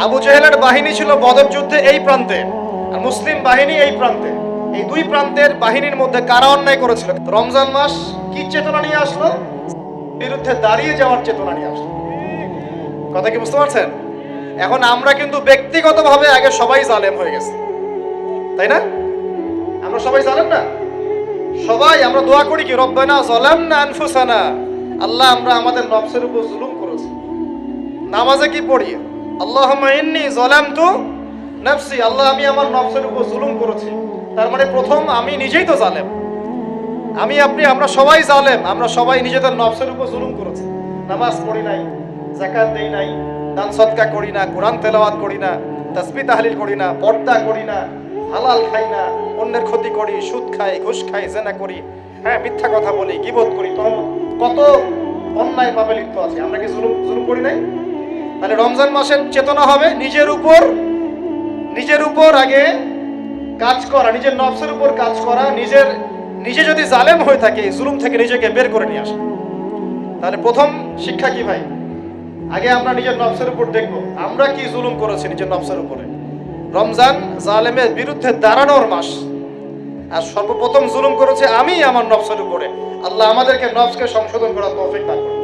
আবু জেহেলের বাহিনী ছিল বদর যুদ্ধে এই প্রান্তে, আর মুসলিম বাহিনী এই প্রান্তে। এই দুই প্রান্তের বাহিনীর মধ্যে কারা অন্যায় করেছিল? রমজান মাস কি চেতনা নিয়ে আসলো? বিরুদ্ধে দাঁড়িয়ে যাওয়ার চেতনা নিয়ে আসলো। কথা কি বুঝতে পারছেন? এখন আমরা কিন্তু ব্যক্তিগতভাবে আগে সবাই জালেম হয়ে গেছে, তাই না? আমরা সবাই জালেম না? সবাই আমরা দোয়া করি কি, রব্বানা যালামনা আনফুসানা, আল্লাহ আমরা আমাদের নফসের উপর জুলুম করেছি। নামাজে কি পড়ি? আল্লাহুম্মা ইন্নী যালামতু নাফসি, আল্লাহ আমি আমার নফসের উপর জুলুম করেছি। তার মানে প্রথম আমি নিজেই তো জালেম। আমি আপনি আমরা সবাই জালেম, আমরা সবাই নিজেদের নফসের উপর জুলুম করেছি। নামাজ পড়ি নাই, যাকাত দেই নাই, দান সদকা করি না, কোরআন তেলাওয়াত করি না, তাসবিহ তাহলিল করি না, পর্দা করি না, হালাল খাই না, অন্যের ক্ষতি করি, সুদ খাই, ঘুষ খাই, জেনা করি, হ্যাঁ মিথ্যা কথা বলি, গীবত করি, কত অন্যায় পাপে লিপ্ত আছে। আমরা কি জুলুম করি নাই? তাহলে রমজান মাসের চেতনা হবে নিজের উপর আগে কাজ করা, নিজের নফসের উপর কাজ করা। নিজে যদি জালেম হয়ে থাকে, জুলুম থেকে নিজেকে বের করে নিয়ে আসে। তাহলে প্রথম শিক্ষা কি ভাই? আগে আমরা নিজের নফসের উপর দেখব আমরা কি জুলুম করেছি নিজের নফসের উপরে। রমজান জালেমের বিরুদ্ধে দাঁড়ানোর মাস, আর সর্বপ্রথম জুলুম করেছে আমি আমার নফসের উপরে। আল্লাহ আমাদেরকে নফসকে সংশোধন করার তৌফিক দান করুন।